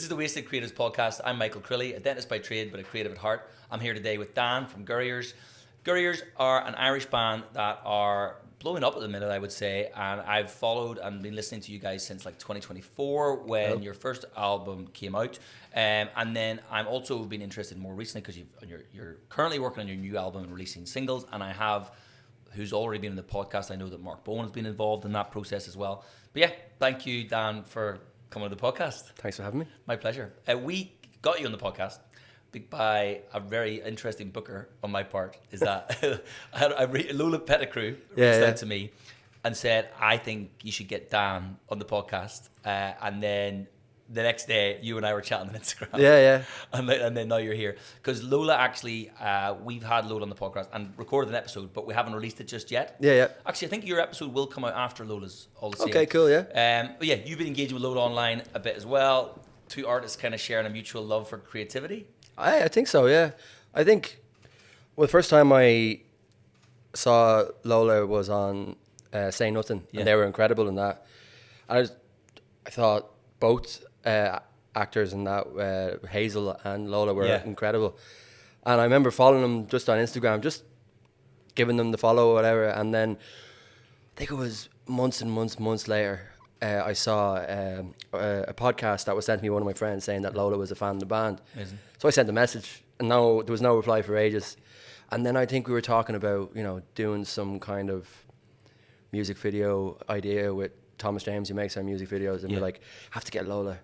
is the Wasted Creatives podcast. I'm Michael Crilly, a dentist by trade, but a creative at heart. I'm here today with Dan from Gurriers. Gurriers are an Irish band that are blowing up at the minute, I would say, and I've followed and been listening to you guys since like 2024 when your first album came out, and then I'm also been interested more recently because you're currently working on your new album and releasing singles, and I have, who's already been in the podcast, I know that Mark Bowen has been involved in that process as well. But yeah, thank you, Dan, for coming to the podcast. Thanks for having me. My pleasure. We got you on the podcast by a very interesting booker on my part. Is that Lola Pettigrew reached out to me and said, I think you should get Dan on the podcast. And then the next day, you and I were chatting on Instagram. Yeah. And then now you're here. Because Lola actually, we've had Lola on the podcast and recorded an episode, but we haven't released it just yet. Yeah. Actually, I think your episode will come out after Lola's all the same. Okay, cool, yeah. But yeah, you've been engaging with Lola online a bit as well. Two artists kind of sharing a mutual love for creativity. I think so, yeah. I think, the first time I saw Lola was on Say Nothing, and they were incredible in that. I thought both actors in that, Hazel and Lola, were incredible. And I remember following them just on Instagram, just giving them the follow or whatever. And then I think it was months and months later, I saw a podcast that was sent to me by one of my friends saying that Lola was a fan of the band. Amazing. So I sent a message, and there was no reply for ages. And then I think we were talking about, doing some kind of music video idea with Thomas James, who makes our music videos, and we're like, have to get Lola.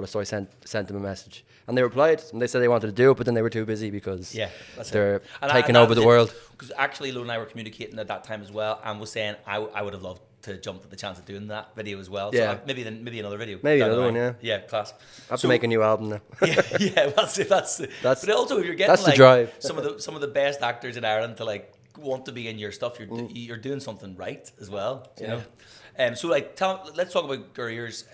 So I sent them a message, and they replied, and they said they wanted to do it, but then they were too busy because they're taking over the world. Because actually, Lola and I were communicating at that time as well, and was saying I would have loved to jump at the chance of doing that video as well. Yeah. So maybe another video. Maybe another one, yeah. Yeah, class. I have to make a new album now. That's. But also, if you're getting that's the drive. some of the best actors in Ireland to like want to be in your stuff, you're doing something right as well. You know. So like, let's talk about Gurriers.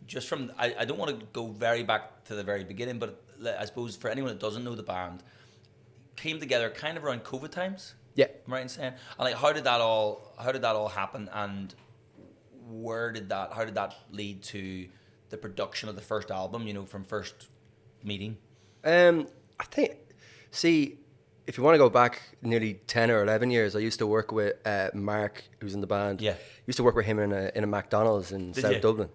Just from, I don't want to go very back to the very beginning, but I suppose for anyone that doesn't know the band, came together kind of around COVID times. Yeah. Am I right in saying? And like, how did that all happen, and how did that lead to the production of the first album, from first meeting? I think, if you want to go back nearly 10 or 11 years, I used to work with Mark, who's in the band. Yeah. Used to work with him in a McDonald's in South Dublin.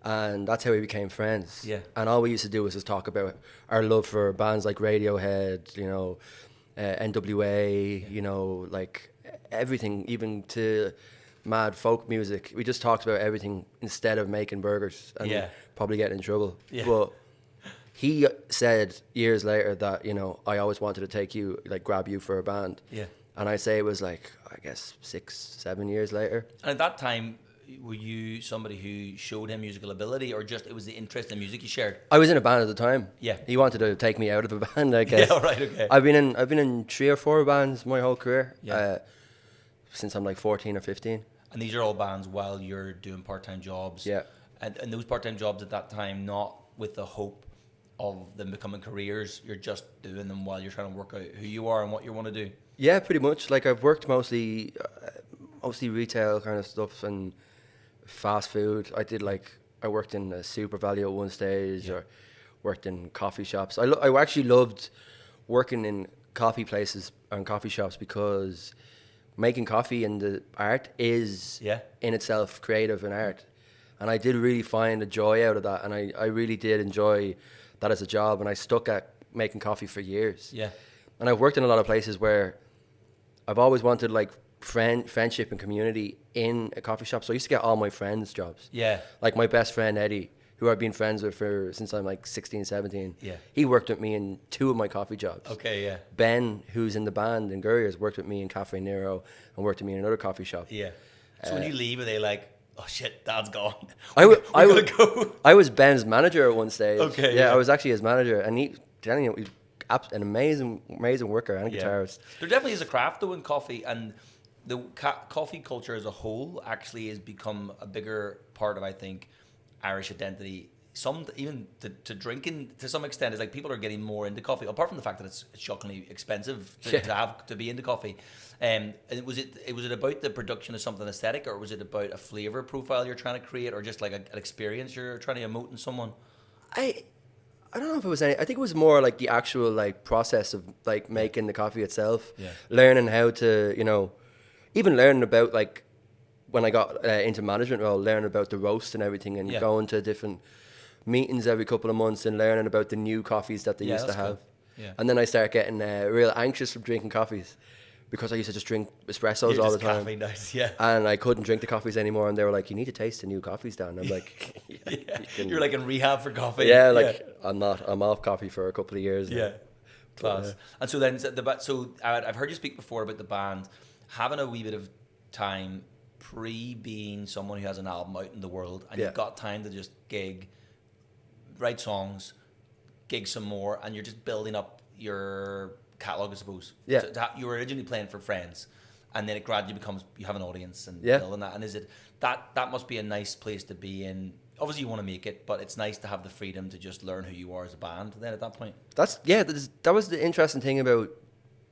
And that's how we became friends. Yeah. And all we used to do was just talk about our love for bands like Radiohead, NWA, like everything, even to mad folk music. We just talked about everything instead of making burgers and probably getting in trouble. Yeah. But he said years later that, I always wanted to take you, like grab you for a band. Yeah. And I say it was like, I guess 6-7 years later. And at that time, were you somebody who showed him musical ability, or just it was the interest in music you shared? I was in a band at the time. Yeah. He wanted to take me out of a band, I guess. Yeah, right, okay. I've been in 3 or 4 bands my whole career. Yeah. Since I'm like 14 or 15. And these are all bands while you're doing part-time jobs. Yeah. And those part-time jobs at that time, not with the hope of them becoming careers, you're just doing them while you're trying to work out who you are and what you want to do. Yeah, pretty much. Like I've worked mostly retail kind of stuff and fast food. I worked in a Super Value at one stage, or worked in coffee shops. I actually loved working in coffee places and coffee shops because making coffee and the art is in itself creative and art. And I did really find a joy out of that, and I really did enjoy that as a job, and I stuck at making coffee for years. Yeah. And I've worked in a lot of places where I've always wanted like friendship and community in a coffee shop. So I used to get all my friends jobs. Yeah. Like my best friend Eddie, who I've been friends with since I'm like 16, 17. Yeah. He worked with me in 2 of my coffee jobs. Okay, yeah. Ben, who's in the band in Gurriers, worked with me in Cafe Nero and worked with me in another coffee shop. Yeah. So when you leave, are they like, oh shit, Dad's gone? I was Ben's manager at one stage. Okay. Yeah, I was actually his manager, and he's an amazing worker and a guitarist. There definitely is a craft though in coffee, and the coffee culture as a whole actually has become a bigger part of, I think, Irish identity. Some even to drinking to some extent is like people are getting more into coffee, apart from the fact that it's shockingly expensive to be into coffee. And was it about the production of something aesthetic, or was it about a flavor profile you're trying to create, or just like an experience you're trying to emote in someone? I don't know if it was any. I think it was more like the actual like process of like making the coffee itself. Yeah. Learning how to, even learning about like when I got into management role, learning about the roast and everything, and going to different meetings every couple of months and learning about the new coffees that they used to have. Cool. Yeah. And then I started getting real anxious from drinking coffees because I used to just drink espressos all the time. Caffeine nice, yeah. And I couldn't drink the coffees anymore. And they were like, "You need to taste the new coffees, Dan." And I'm like, You're like in rehab for coffee. Yeah, like I'm off coffee for a couple of years. Yeah, class. And so then I've heard you speak before about the band having a wee bit of time being someone who has an album out in the world, and you've got time to just gig, write songs, gig some more, and you're just building up your catalog, I suppose. Yeah. So you were originally playing for friends, and then it gradually becomes you have an audience and Yeah. building that. And is it that must be a nice place to be in? Obviously, you want to make it, but it's nice to have the freedom to just learn who you are as a band. Then at that point, That was the interesting thing about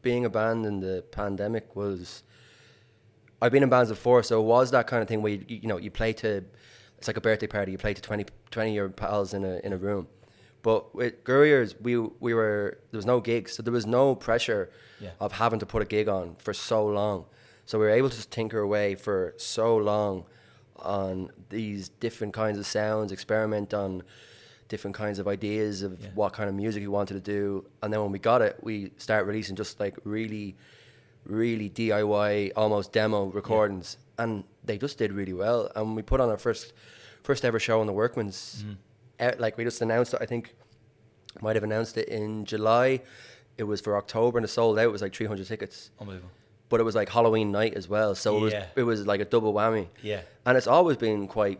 being a band in the pandemic was I've been in bands before, so it was that kind of thing where you play to, it's like a birthday party, you play to 20 of your pals in a room. But with Gurriers, there was no gigs, so there was no pressure of having to put a gig on for so long. So we were able to just tinker away for so long on these different kinds of sounds, experiment on different kinds of ideas of what kind of music we wanted to do. And then when we got it, we started releasing just like really, really DIY, almost demo recordings. And they just did really well. And we put on our first ever show in the Workman's. Like we just announced it, I think might have announced it in July. It was for October and it sold out. It was like 300 tickets. unbelievable. But it was like Halloween night as well. So it was like a double whammy. Yeah. And it's always been quite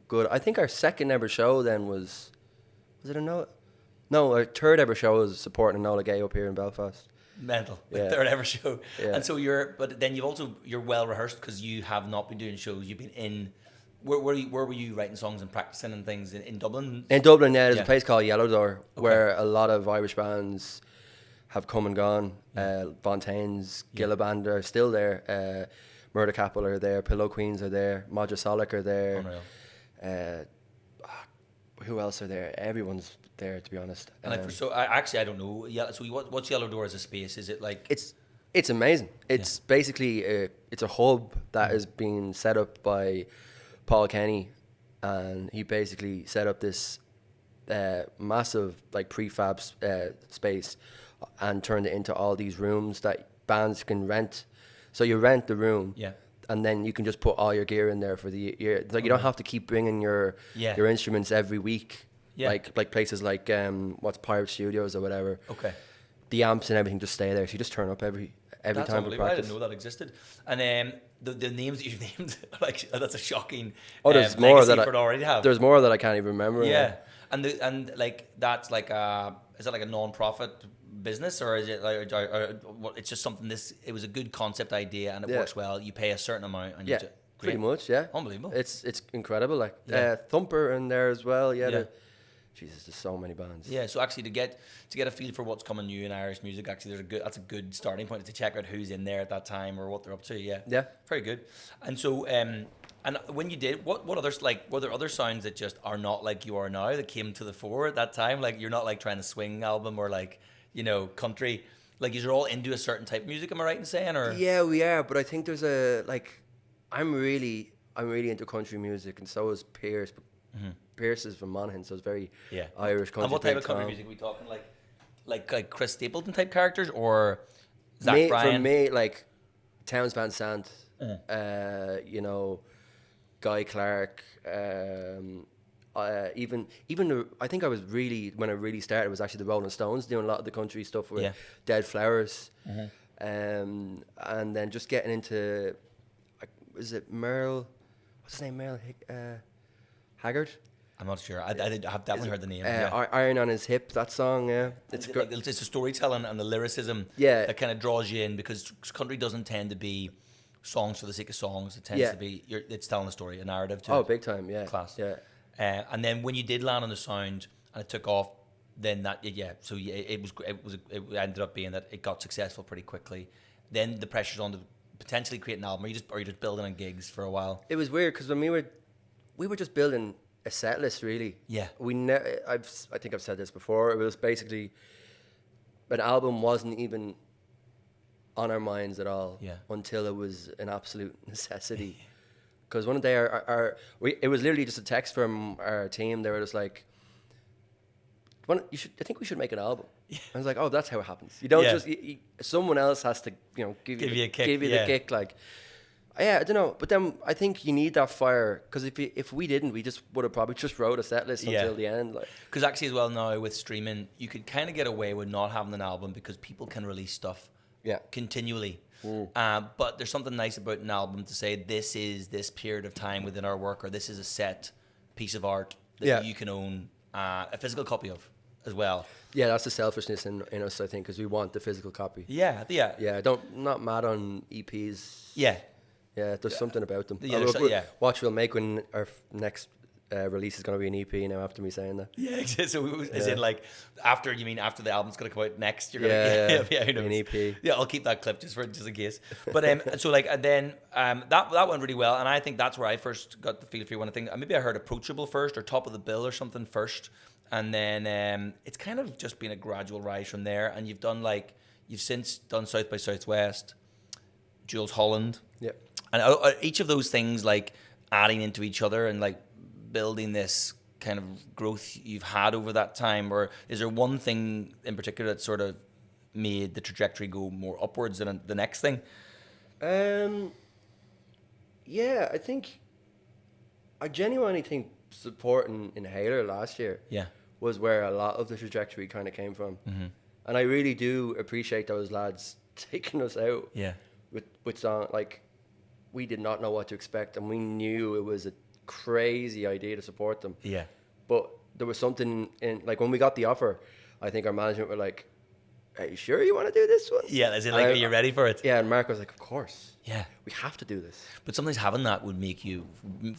good. I think our second ever show then was it a no? No, our third ever show was supporting Enola Gay up here in Belfast. Mental. Yeah. Third ever show. Yeah. And so but then you're well rehearsed because you have not been doing shows. You've been in. Where were you writing songs and practicing and things in Dublin? In Dublin, there's a place called Yellow Door where a lot of Irish bands have come and gone. Fontaines, Gilliband are still there. Murder Capital are there. Pillow Queens are there. Modra Solic are there. Unreal. Who else are there? Everyone's there, to be honest. And I don't know. Yeah. So what's Yellow Door as a space? Is it like It's amazing. It's basically it's a hub that is being set up by Paul Kenny, and he basically set up this massive like prefab space and turned it into all these rooms that bands can rent. So you rent the room, and then you can just put all your gear in there for the year. Like you don't have to keep bringing your instruments every week. Yeah. Like places like Pirate Studios or whatever. Okay. The amps and everything just stay there. So you just turn up every That's time we practice. I didn't know that existed. And the names that you've named, like that's a shocking. There's more that already have. There's more that I can't even remember. Yeah, and like that's like is it like a non-profit business or is it like or it's just something? It was a good concept idea and it works well. You pay a certain amount and you pretty much. Yeah, unbelievable. It's incredible. Like Thumper in there as well. Yeah. Jesus, there's so many bands. Yeah, so actually to get a feel for what's coming new in Irish music, actually that's a good starting point to check out who's in there at that time or what they're up to. Yeah. Yeah. Very good. And so and when you did, what others like were there other sounds that just are not like you are now that came to the fore at that time? Like you're not like trying to swing album or like, country. Like you're all into a certain type of music, am I right in saying or Yeah, we are, but I think there's I'm really into country music and so is Pierce. Pierce is from Monaghan, so it's very Irish country. And what type of country music are we talking? Like Chris Stapleton type characters or Zach Bryan? For me, like Towns Van Sant, Guy Clark, even I think I was when I really started, it was actually the Rolling Stones doing a lot of the country stuff with Dead Flowers, and then just getting into, is it Merle? What's his name? Merle Haggard. I'm not sure. I have definitely heard the name. Iron on His Hip, that song, It's the storytelling and the lyricism that kind of draws you in because country doesn't tend to be songs for the sake of songs. It tends to be, it's telling a story, a narrative too. Oh, big time, yeah. Class. Yeah. And then when you did land on the sound and it took off, then it ended up being that it got successful pretty quickly. Then the pressure's on to potentially create an album. Or you just building on gigs for a while. It was weird because when we were just building a set list, really. Yeah. I think I've said this before. It was basically an album wasn't even on our minds at all until it was an absolute necessity. Because one day it was literally just a text from our team. They were just like, I think we should make an album. Yeah. I was like, oh, that's how it happens. You don't just someone else has to give you a kick, the kick. Like, I don't know. But then I think you need that fire, because if we didn't, we just would have probably just wrote a set list until the end. Like, because actually as well now with streaming, you could kind of get away with not having an album because people can release stuff continually. But there's something nice about an album to say this is this period of time within our work, or this is a set piece of art that you can own a physical copy of as well. Yeah, that's the selfishness in us, I think, because we want the physical copy. Yeah. Not mad on EPs. Yeah, there's something about them. Watch we'll make when our next release is going to be an EP now after me saying that. Yeah, so is it like after, you mean after the album's going to come out next, you're going to who knows? An EP. Yeah, I'll keep that clip just in case. But so like, and then that went really well, and I think that's where I first got the feel for you. One thing, maybe I heard approachable first or top of the bill or something first, and then it's kind of just been a gradual rise from there. And you've since done South by Southwest, Jules Holland, and each of those things like adding into each other and like building this kind of growth you've had over that time, or is there one thing in particular that sort of made the trajectory go more upwards than the next thing? I genuinely think supporting Inhaler last year was where a lot of the trajectory kind of came from. And I really do appreciate those lads taking us out with song. Like, we did not know what to expect, and we knew it was a crazy idea to support them. But there was something in, like, when we got the offer, I think our management were like, are you sure you want to do this one? Yeah, as in, like, are you ready for it? Yeah, and Mark was like, of course. Yeah. We have to do this. But sometimes having that would make you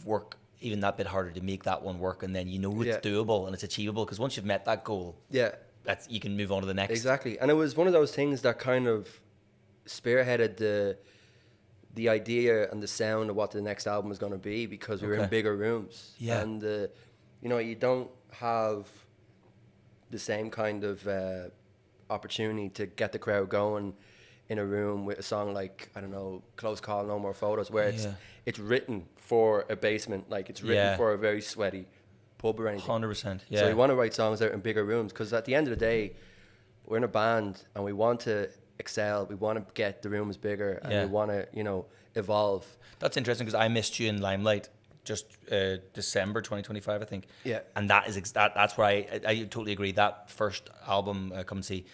work even that bit harder to make that one work, and then it's doable and it's achievable, because once you've met that goal, you can move on to the next. Exactly. And it was one of those things that kind of spearheaded the idea and the sound of what the next album was going to be, because we were in bigger rooms. And you don't have the same kind of opportunity to get the crowd going in a room with a song like, I don't know, Close Call, No More Photos, where it's written for a basement, like it's written for a very sweaty pub or anything. 100%. So we want to write songs out in bigger rooms, because at the end of the day, we're in a band and we want to excel. We want to get the rooms bigger, and we want to, evolve. That's interesting, because I missed you in Limelight just December 2025, I think. Yeah. And that's where I totally agree. That first album, Come See,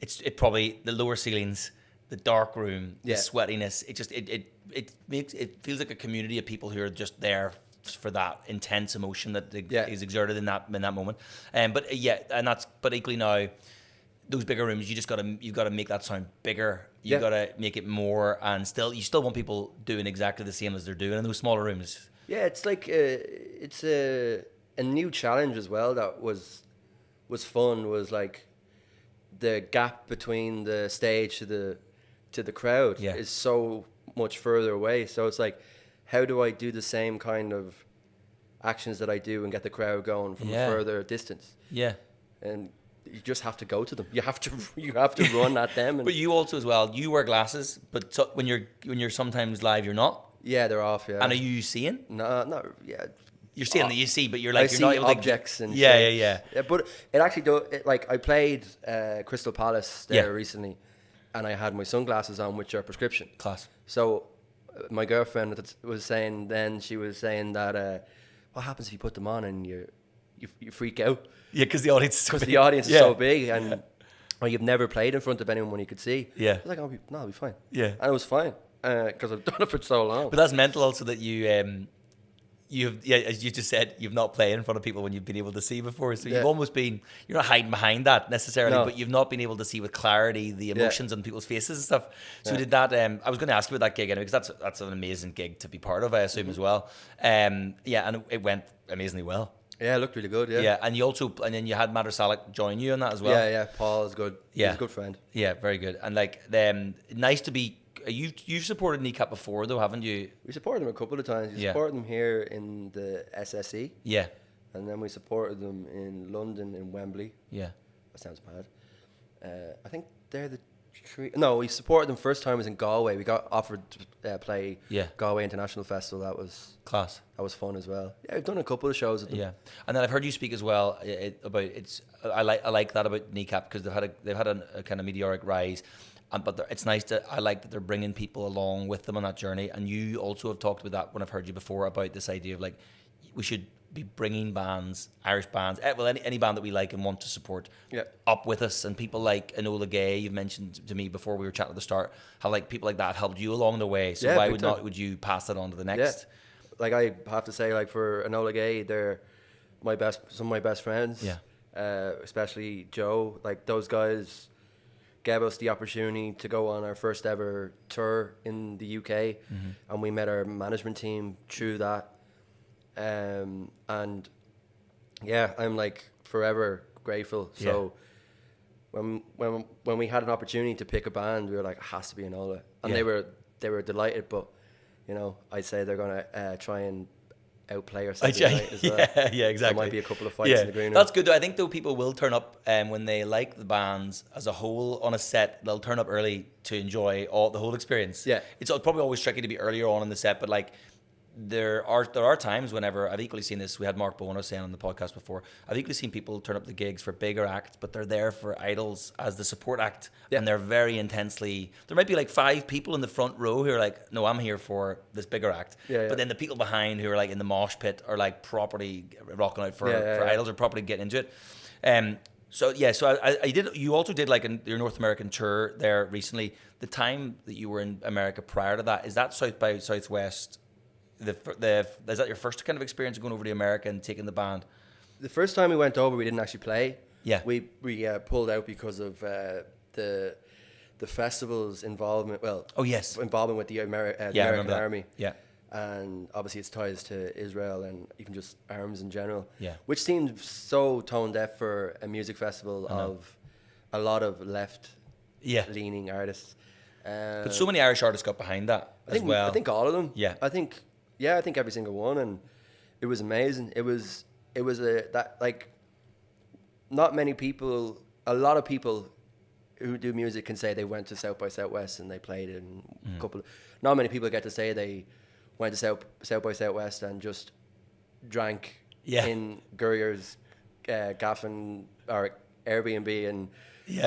it probably, the lower ceilings, the dark room, the sweatiness, it feels like a community of people who are just there for that intense emotion that is exerted in that moment. But equally now, those bigger rooms, you've got to make that sound bigger. You've got to make it more, and you still want people doing exactly the same as they're doing in those smaller rooms. Yeah, it's like it's a new challenge as well that was fun. Was like the gap between the stage to the crowd is so much further away. So it's like, how do I do the same kind of actions that I do and get the crowd going from a further distance? Yeah, and you just have to go to them. You have to run at them. But you also as well, you wear glasses, but when you're sometimes live, you're not. Yeah, they're off. Yeah. And are you seeing? No, not yeah. You're seeing that you see, but you're like, you're not able objects and yeah. But it actually like I played Crystal Palace there recently, and I had my sunglasses on, which are prescription. Class. So my girlfriend was saying that what happens if you put them on and you freak out? Yeah, because the audience is so big, and you've never played in front of anyone when you could see. Yeah. I was like, I'll be fine. Yeah. And it was fine because I've done it for so long. But that's mental also that you've as you just said, you've not played in front of people when you've been able to see before. So you've almost been, you're not hiding behind that necessarily, but you've not been able to see with clarity the emotions on people's faces and stuff. So did that, I was going to ask you about that gig anyway, because that's an amazing gig to be part of, I assume, as well. And it went amazingly well. Yeah, it looked really good, Yeah, and then you had Matter Salak join you on that as well. Yeah, Paul is good. He's a good friend. Yeah, very good. And like, nice to be you've supported Kneecap before though, haven't you? We supported them a couple of times. We supported them here in the SSE. Yeah. And then we supported them in London, in Wembley. Yeah. That sounds bad. I think they're the three. No, we supported them first time was in Galway. We got offered to play Galway International Festival. That was class. That was fun as well. Yeah, I've done a couple of shows with them. Yeah, and then I've heard you speak as well about it's. I like that about Kneecap because they've had a kind of meteoric rise. But it's nice I like that they're bringing people along with them on that journey. And you also have talked about that when I've heard you before about this idea of like we should be bringing bands, Irish bands, well any band that we like and want to support, up with us. And people like Enola Gay, you've mentioned to me before we were chatting at the start, how like people like that helped you along the way. So why would you pass that on to the next? Yeah. Like I have to say, like for Enola Gay, they're some of my best friends. Yeah. Especially Joe. Like those guys gave us the opportunity to go on our first ever tour in the UK, and we met our management team through that. And yeah, I'm like forever grateful. So when we had an opportunity to pick a band, we were like, it has to be Enola, and they were delighted. But you know, I'd say they're gonna try and outplay us as well. Yeah, exactly. There might be a couple of fights in the green room. That's good though. I think though people will turn up when they like the bands as a whole on a set. They'll turn up early to enjoy the whole experience. Yeah, it's probably always tricky to be earlier on in the set, but like there are times whenever I've equally seen this. We had Mark Bowen, I was saying on the podcast before, I've equally seen people turn up the gigs for bigger acts, but they're there for Idols as the support act, and they're very intensely, there might be like 5 people in the front row who are like, no, I'm here for this bigger act, but then the people behind who are like in the mosh pit are like properly rocking out for Idols, or properly getting into it. So I did. You also did like your North American tour there recently. The time that you were in America prior to that, is that South by Southwest? Is that your first kind of experience of going over to America and taking the band? The first time we went over, we didn't actually play. Yeah, we pulled out because of the festival's involvement. Well, involvement with the American Army. Yeah, and obviously its ties to Israel and even just arms in general. Yeah, which seemed so tone deaf for a music festival of a lot of left-leaning artists. But so many Irish artists got behind that as well. I think all of them. Yeah, I think every single one, and it was amazing. It was not many people, a lot of people who do music can say they went to South by Southwest and they played in a couple. Not many people get to say they went to South by Southwest and just drank in Gurriers, Gaffin or Airbnb and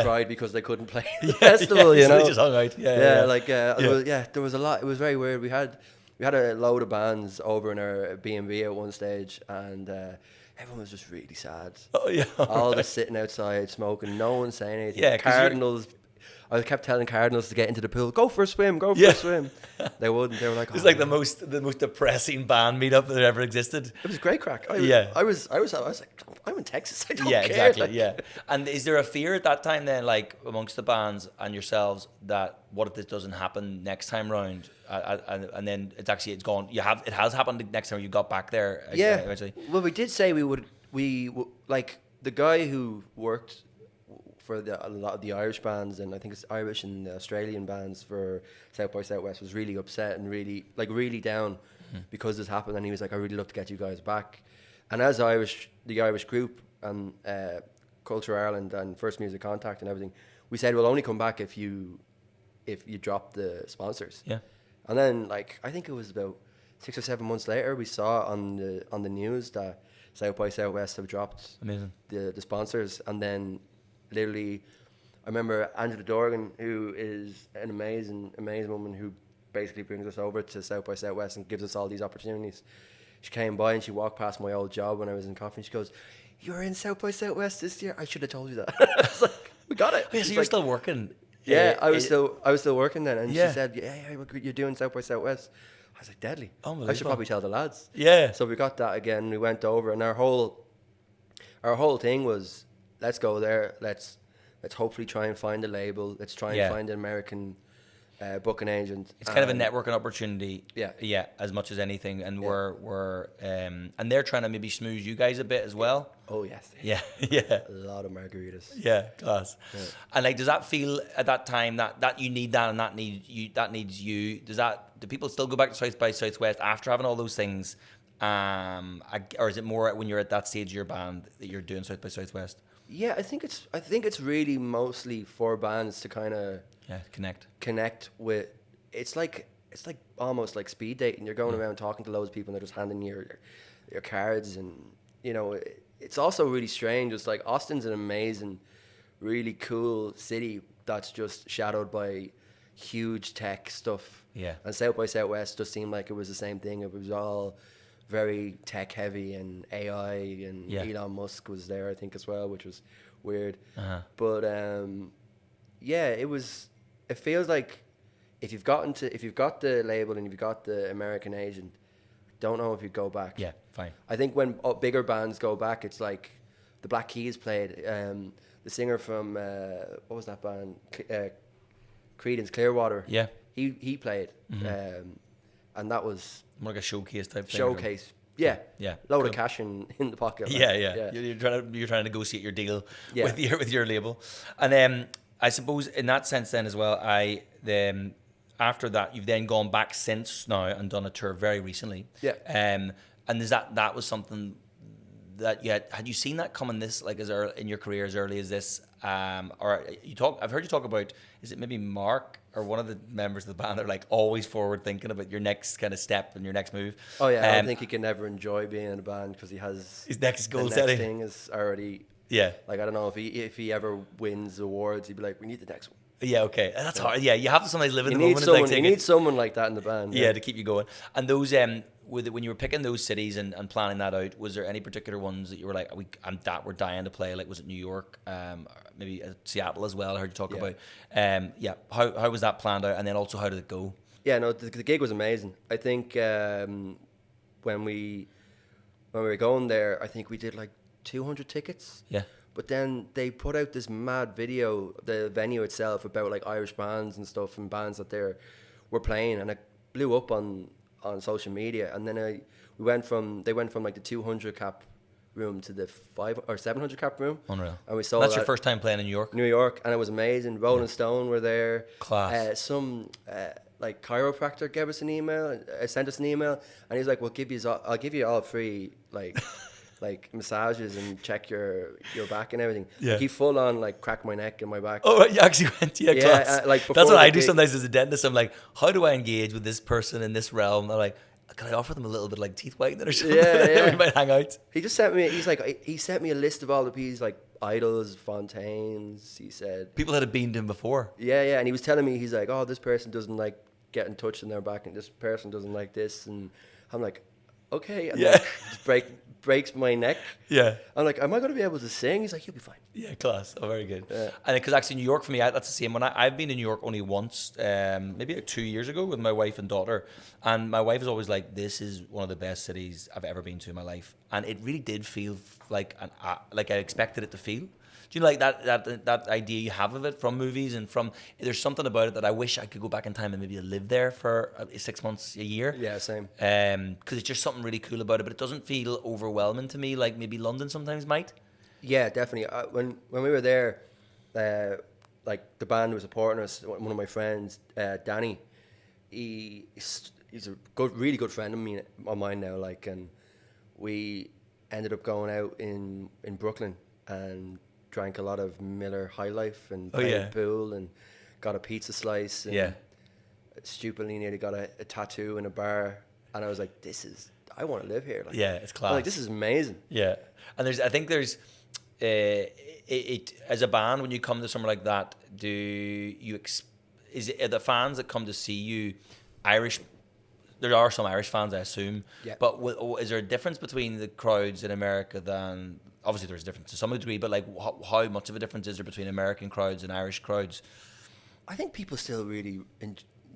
cried because they couldn't play the festival. You know, they just hung out. There was a lot. It was very weird. We had a load of bands over in our B&B at one stage, and everyone was just really sad. Oh yeah, all just sitting outside smoking, no one saying anything. Yeah, Cardinals. I kept telling Cardinals to get into the pool, go for a swim, a swim. They wouldn't. They were like, it's like the most depressing band meetup that ever existed. It was great crack. I was like, I'm in Texas. I don't care. Exactly. And is there a fear at that time then, like amongst the bands and yourselves, that what if this doesn't happen next time round? And then it's gone. It has happened next time you got back there. Eventually. Well, we did say we would like the guy who worked for a lot of the Irish bands, and I think it's Irish and Australian bands for South by Southwest, was really upset and really down because this happened, and he was like, I really love to get you guys back. And as the Irish group and Culture Ireland and First Music Contact and everything, we said we'll only come back if you drop the sponsors. Yeah. And then like I think it was about 6 or 7 months later, we saw on the news that South by Southwest have dropped the sponsors. And then literally, I remember Angela Dorgan, who is an amazing woman who basically brings us over to South by Southwest and gives us all these opportunities. She came by and she walked past my old job when I was in coffee, and she goes, "You're in South by Southwest this year? I should have told you that." I was like, "We got it." Yeah, so you're still working? Yeah, I was still working then, and she said, "Yeah, you're doing South by Southwest." I was like, "Deadly! I should probably tell the lads." Yeah. So we got that again. We went over, and our whole thing was, let's go there. Let's hopefully try and find a label. Let's try and find an American book an agent. It's kind of a networking opportunity. Yeah. Yeah, as much as anything. And and they're trying to maybe smooth you guys a bit as well. Oh, yes. Yeah, yeah. A lot of margaritas. Yeah, class. Yeah. And like, does that feel at that time that you need that and that needs you? Do people still go back to South by Southwest after having all those things? Or is it more when you're at that stage of your band that you're doing South by Southwest? Yeah, I think it's really mostly for bands to kind of connect with. It's like almost like speed dating. You're going around talking to loads of people and they're just handing you your cards, and you know it's also really strange. It's like Austin's an amazing, really cool city that's just shadowed by huge tech stuff. Yeah. And South by Southwest just seemed like it was the same thing. It was all very tech heavy and AI, and Elon Musk was there I think as well, which was weird. But yeah, it feels like if you've got the label and you've got the American agent, don't know if you'd go back. Yeah, fine. I think when bigger bands go back, it's like the Black Keys played. The singer from what was that band? Creedence Clearwater. Yeah. He played, and that was more like a showcase type thing. Showcase. Yeah. Yeah. Load of cash in the pocket. Yeah, yeah. You're trying to negotiate your deal with your label, and I suppose in that sense then as well, after that you've then gone back since now and done a tour very recently. Yeah. And is that was something that had you seen that coming this like as early in your career as early as this, or I've heard you talk about, is it maybe Mark or one of the members of the band that are like always forward thinking about your next kind of step and your next move? Oh yeah, I don't think he can never enjoy being in a band because he has his next goal the setting. Next thing is already like I don't know if he ever wins awards, he'd be like, we need the next one. Yeah, okay, that's hard. Yeah, you have to sometimes live in the moment. You need someone like that in the band. Yeah, to keep you going. And those when you were picking those cities and planning that out, was there any particular ones that you were like, we're dying to play? Like, was it New York, maybe Seattle as well? I heard you talk about. How was that planned out, and then also how did it go? Yeah, no, the gig was amazing. I think when we were going there, I think we did like 200 tickets. Yeah. But then they put out this mad video, the venue itself, about like Irish bands and stuff and bands that they were playing, and it blew up on social media. And then they went from like the 200 cap room to the 500 or 700 cap room. Unreal. And we saw that's your first time playing in New York. New York, and it was amazing. Rolling Stone were there. Class. Some like chiropractor gave us an email, sent us an email, and he's like, "I'll give you all free like massages and check your back and everything." Yeah. Like, he full on like cracked my neck and my back. Oh, you actually went, class. Like that's what I do sometimes as a dentist. I'm like, how do I engage with this person in this realm? They're like, can I offer them a little bit like teeth whitening or something? Yeah. We might hang out. He just sent me. He sent me a list of all the P's, like Idols, Fontaines. He said people that had been to him before. Yeah, and he was telling me, he's like, oh, this person doesn't like getting touched in their back, and this person doesn't like this, and I'm like, okay, and then just breaks my neck. Yeah. I'm like, am I going to be able to sing? He's like, you'll be fine. Yeah, class. Oh, very good. Yeah. And because actually New York for me, that's the same. I've been in New York only once, maybe like 2 years ago with my wife and daughter. And my wife is always like, this is one of the best cities I've ever been to in my life. And it really did feel like I expected it to feel. Do you know, like that idea you have of it from movies and from, there's something about it that I wish I could go back in time and maybe live there for 6 months, a year. Yeah, same. Because it's just something really cool about it, but it doesn't feel overwhelming to me like maybe London sometimes might. Yeah, definitely. When we were there, like the band was supporting us. One of my friends, Danny, he's a really good friend of mine now. Like, and we ended up going out in Brooklyn and drank a lot of Miller High Life and played pool and got a pizza slice and stupidly nearly got a tattoo in a bar, and I was like, I want to live here. Like, it's class. Like, this is amazing. Yeah. And I think there's it as a band, when you come to somewhere like that, are the fans that come to see you Irish? There are some Irish fans, I assume. Yeah. But is there a difference between the crowds in America than... Obviously, there's a difference to some degree, but like, how much of a difference is there between American crowds and Irish crowds? I think people still really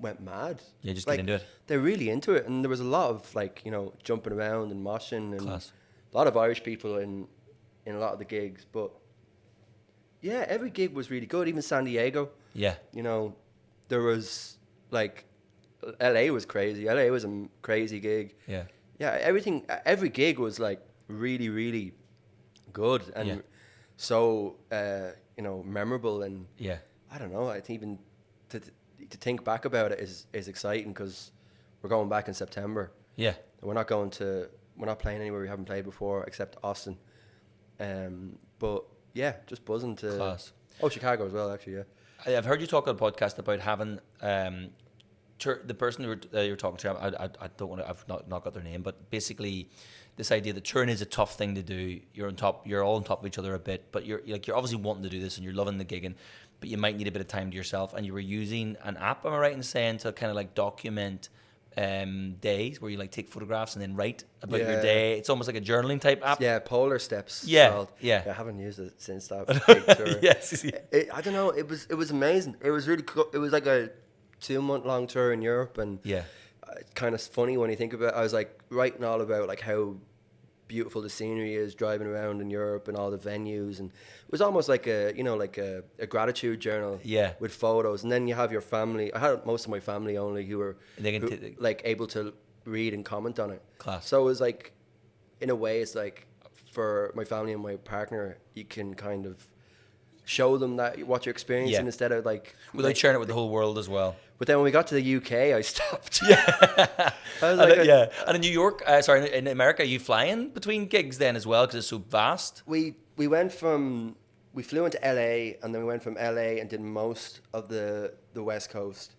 went mad. Yeah, just get into it. They're really into it, and there was a lot of like, jumping around and moshing, and class. A lot of Irish people in a lot of the gigs. But yeah, every gig was really good. Even San Diego. Yeah. There was like LA was crazy. LA was a crazy gig. Yeah. Yeah, every gig was like really, really good and so memorable. And Yeah. I don't know. I think even to think back about it is exciting because we're going back in September. Yeah. We're not playing anywhere we haven't played before except Austin. But yeah, just buzzing to. Class. Oh, Chicago as well, actually. Yeah. I've heard you talk on the podcast about having the person you're talking to. I don't want to. I've not got their name, but basically, this idea that touring is a tough thing to do. You're on top. You're all on top of each other a bit, but you're obviously wanting to do this and you're loving the gigging, but you might need a bit of time to yourself. And you were using an app, am I right in saying, to kind of like document days where you like take photographs and then write about your day? It's almost like a journaling type app. Yeah, Polar Steps. Yeah. I haven't used it since that big tour. Yes. I don't know. It was amazing. It was really cool. It was like a 2-month long tour in Europe, and it's kind of funny when you think about it. I was like writing all about like how beautiful the scenery is driving around in Europe and all the venues, and it was almost like a gratitude journal with photos. And then you have your family. I had most of my family only who were like able to read and comment on it. Class. So it was like, in a way, it's like for my family and my partner, you can kind of show them that what you're experiencing instead of like without sharing it with the whole world as well. But then when we got to the UK, I stopped. Yeah. And in New York, in America, are you flying between gigs then as well because it's so vast? We flew into LA, and then we went from LA and did most of the West Coast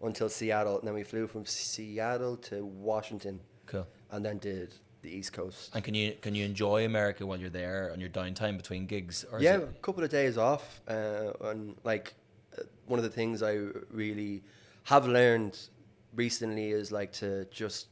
until Seattle, and then we flew from Seattle to Washington. Cool. And then did the East Coast. And can you enjoy America while you're there on your downtime between gigs? Or a couple of days off, and like one of the things I really have learned recently is like to just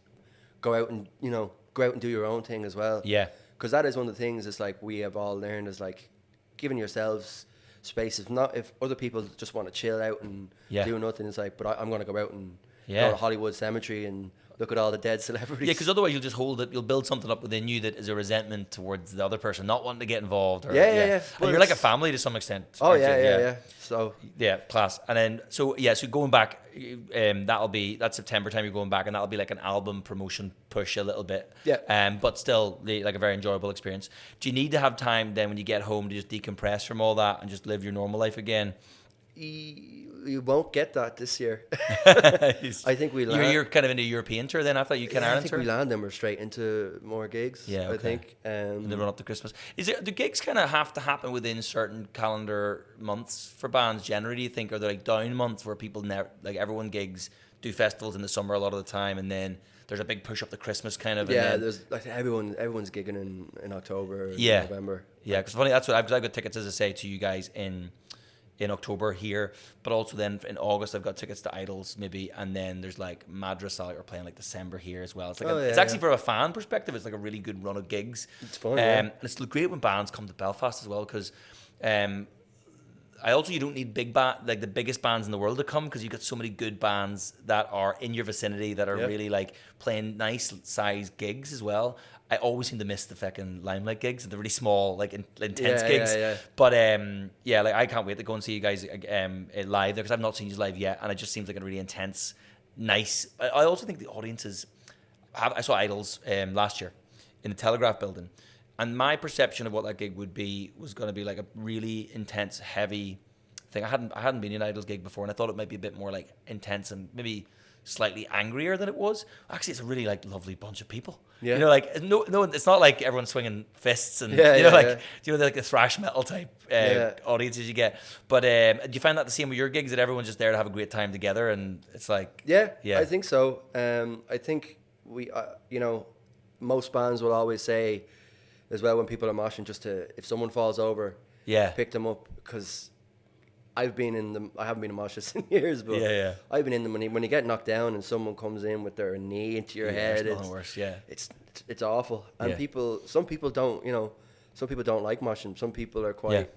go out and do your own thing as well. Yeah. Because that is one of the things is like we have all learned is like giving yourselves space. If other people just want to chill out and do nothing, it's like, but I'm going to go out and go to Hollywood Cemetery and look at all the dead celebrities. Yeah, because otherwise you'll just hold it. You'll build something up within you that is a resentment towards the other person not wanting to get involved. Or, yeah. And you're like a family to some extent. Oh yeah. So class. And then so going back, that's September time you're going back, and that'll be like an album promotion push a little bit. Yeah. But still like a very enjoyable experience. Do you need to have time then when you get home to just decompress from all that and just live your normal life again? You won't get that this year. I think we land. You're kind of into a European tour then after UK and Ireland tour? I think we land and we're straight into more gigs. Yeah, okay. I think. In the run up to Christmas. Do gigs kind of have to happen within certain calendar months for bands generally, do you think? Or they're like down months where people everyone gigs, do festivals in the summer a lot of the time, and then there's a big push up to Christmas kind of. Yeah, there's like everyone's gigging in October, November. Yeah, because funny, that's what I've got tickets, as I say, to you guys in October here, but also then in August I've got tickets to Idols maybe, and then there's like Madrasa are playing like December here as well. It's like it's actually from a fan perspective, it's like a really good run of gigs. It's fun. And it's great when bands come to Belfast as well, because you don't need big like the biggest bands in the world to come, because you've got so many good bands that are in your vicinity that are really like playing nice size gigs as well. I always seem to miss the fucking Limelight gigs, the really small, like intense gigs. But like I can't wait to go and see you guys live there, because I've not seen you live yet, and it just seems like a really intense, nice. I also think the audiences. I saw Idols last year in the Telegraph building, and my perception of what that gig would be was going to be like a really intense, heavy thing. I hadn't been in an Idols gig before, and I thought it might be a bit more like intense and maybe slightly angrier than it was. Actually, it's a really like lovely bunch of people. Yeah. Like no, it's not like everyone's swinging fists and like the thrash metal type audiences you get. But do you find that the same with your gigs, that everyone's just there to have a great time together, and it's like I think so. I think we most bands will always say as well when people are moshing, just to, if someone falls over, pick them up, because I haven't been in moshes in years, but I've been in them when you get knocked down and someone comes in with their knee into your head. It's nothing worse. It's awful. And some people don't like moshing. Some people are quite,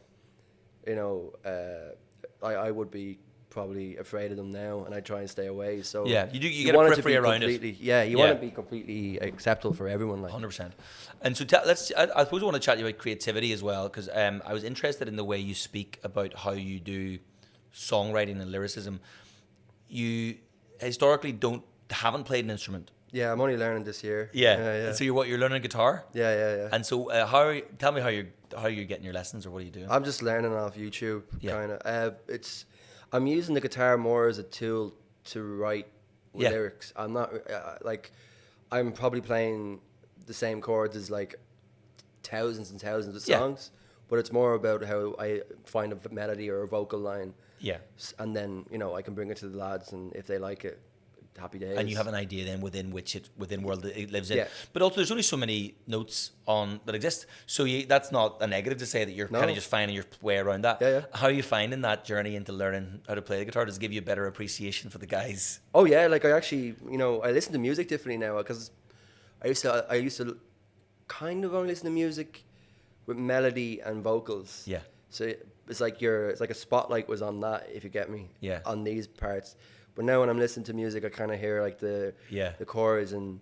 I would be probably afraid of them now, and I try and stay away. So you get a periphery around it. You want to be completely acceptable for everyone. 100%. And so I suppose I want to chat to you about creativity as well, because I was interested in the way you speak about how you do songwriting and lyricism. historically haven't played an instrument. Yeah, I'm only learning this year. Yeah. Yeah. And so you're learning guitar. Yeah. And so tell me how you're getting your lessons, or what are you doing? I'm just learning off YouTube, Yeah. kind of. I'm using the guitar more as a tool to write lyrics. I'm not I'm probably playing the same chords as like thousands and thousands of songs, but it's more about how I find a melody or a vocal line. Yeah. And then, I can bring it to the lads, and if they like it, happy days. And you have an idea then within world it lives in. Yeah. But also there's only so many notes that exist. So that's not a negative to say that you're kind of just finding your way around that. Yeah. How are you finding that journey into learning how to play the guitar? Does it give you a better appreciation for the guys? Oh yeah, like I actually, I listen to music differently now, because I used to kind of only listen to music with melody and vocals. Yeah. So it's like a spotlight was on that, if you get me. Yeah. On these parts. But now when I'm listening to music, I kind of hear like the chords, and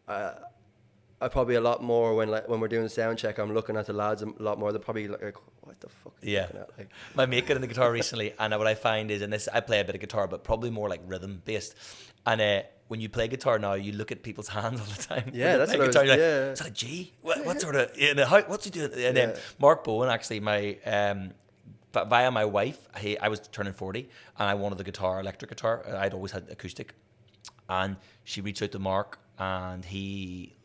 I probably a lot more when we're doing sound check, I'm looking at the lads a lot more. They're probably like, what the fuck? Are you looking at? Like, My mate got in the guitar recently, and what I find is, and this, I play a bit of guitar, but probably more like rhythm based. And when you play guitar now, you look at people's hands all the time. Yeah, that's what guitar, I was, you're like, is that a G? What sort of, what's he doing? And then Mark Bowen, actually, via my wife, I was turning 40, and I wanted the guitar, electric guitar. I'd always had acoustic, and she reached out to Mark, and he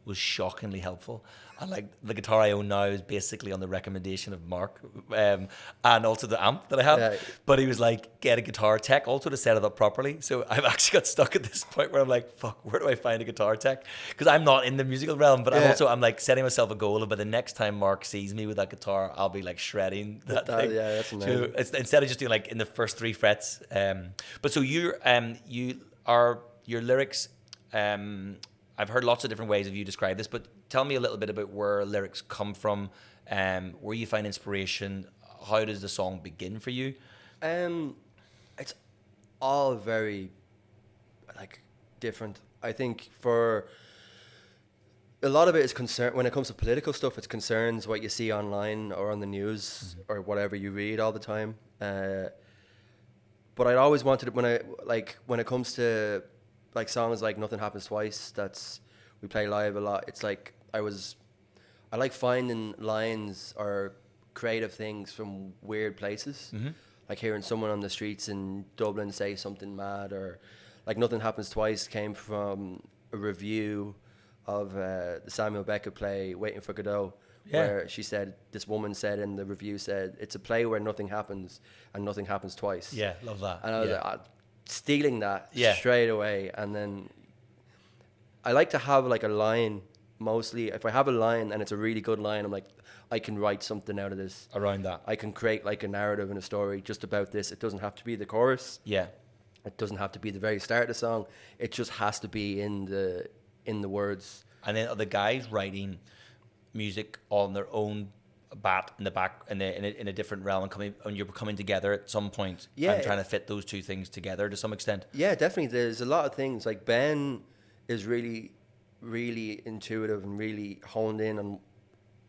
was shockingly helpful. And the guitar I own now is basically on the recommendation of Mark, and also the amp that I have. Yeah. But he was like, get a guitar tech also to set it up properly. So I've actually got stuck at this point where I'm like, fuck, where do I find a guitar tech? Because I'm not in the musical realm, but I'm like setting myself a goal. But the next time Mark sees me with that guitar, I'll be like shredding that thing. Yeah, that's amazing. So instead of just doing like in the first 3 frets. But so your lyrics. I've heard lots of different ways of you describe this, but tell me a little bit about where lyrics come from, where you find inspiration. How does the song begin for you? It's all very different. I think for a lot of it is concern. When it comes to political stuff, it's concerns what you see online or on the news or whatever you read all the time. But I'd always wanted it when it comes to songs like Nothing Happens Twice, we play live a lot. It's like I like finding lines or creative things from weird places. Like hearing someone on the streets in Dublin say something mad, or like Nothing Happens Twice came from a review of the Samuel Beckett play Waiting for Godot, where this woman said in the review, it's a play where nothing happens and nothing happens twice. Yeah, love that. And I was like, stealing that straight away. And then I like to have a line. Mostly if I have a line and it's a really good line, I'm like, I can write something out of this around that. I can create a narrative and a story just about this. It doesn't have to be the chorus. It doesn't have to be the very start of the song. It just has to be in the words. And then are the guys writing music on their own bat in the back in a different realm, and you're coming together at some point and trying to fit those two things together to some extent? Yeah, definitely. There's a lot of things. Like Ben is really, really intuitive and really honed in on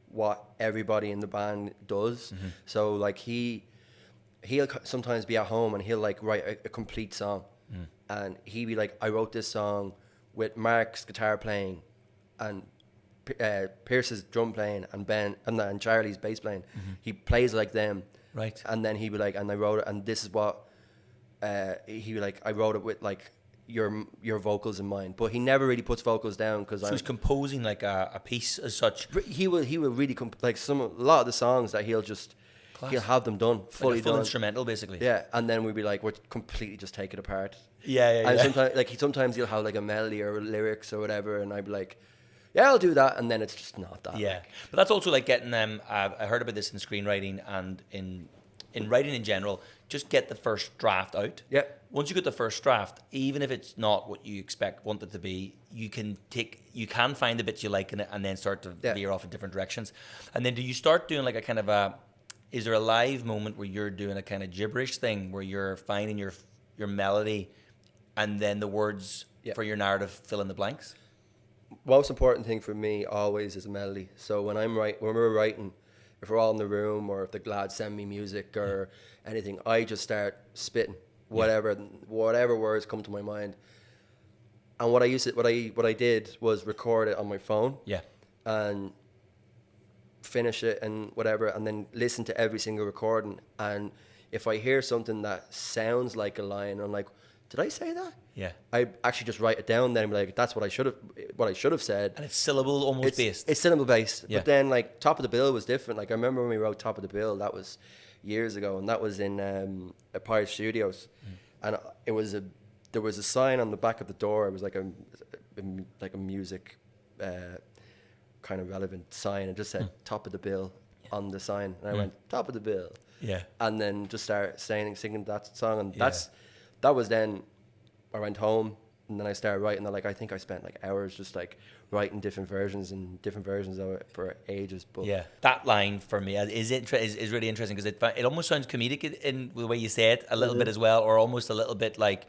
what everybody in the band does. So he'll sometimes be at home and he'll write a complete song, and he'll be like, I wrote this song with Mark's guitar playing and Pierce's drum playing and Ben and Charlie's bass playing. He plays like them, right? And then he'd be like, and I wrote it, and this is what he'd be like, I wrote it with your vocals in mind. But he never really puts vocals down, because he's composing a piece as such. He will really a lot of the songs that he'll have them done fully, full done, instrumental basically. Yeah, and then we'd be like, we're completely just take it apart. And sometimes he'll have a melody or lyrics or whatever, and I'd be like, yeah, I'll do that, and then it's just not that. Yeah, but that's also getting them. I heard about this in screenwriting and in writing in general. Just get the first draft out. Yeah. Once you get the first draft, even if it's not what you want it to be, you can find the bits you like in it, and then start to veer off in different directions. And then do you start doing a kind of is there a live moment where you're doing a kind of gibberish thing where you're finding your melody, and then the words for your narrative fill in the blanks? Most important thing for me always is a melody. So when we're writing, if we're all in the room or if the lads send me music or anything, I just start spitting whatever words come to my mind. And what I did was record it on my phone. Yeah. And finish it and whatever, and then listen to every single recording. And if I hear something that sounds like a line, I'm like, did I say that? Yeah. I actually just write it down. Then I'm like, that's what I should have said. And it's syllable almost based. It's syllable based. Yeah. But then like Top of the Bill was different. Like I remember when we wrote Top of the Bill, that was years ago, and that was in Pirate Studios, and there was a sign on the back of the door. It was like a music kind of relevant sign. It just said Top of the Bill on the sign, and I went Top of the Bill. Yeah. And then just started singing that song, and that was then. I went home and then I started writing. Like I think I spent like hours just like writing different versions of it for ages. But yeah, that line for me is really interesting because it almost sounds comedic in the way you say it a little bit as well, or almost a little bit like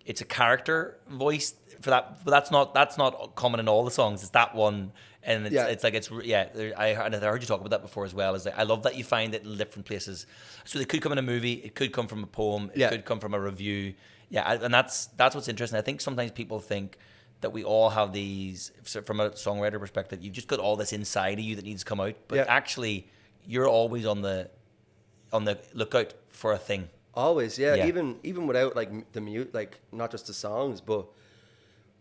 it's a character voice for that. But that's not common in all the songs. It's that one. And I heard you talk about that before as well. Is like I love that you find it in different places. So it could come in a movie, it could come from a poem, it could come from a review. Yeah, and that's what's interesting. I think sometimes people think that we all have these, from a songwriter perspective, you've just got all this inside of you that needs to come out. But actually, you're always on the lookout for a thing. Always, yeah. Even without like the mute, like not just the songs, but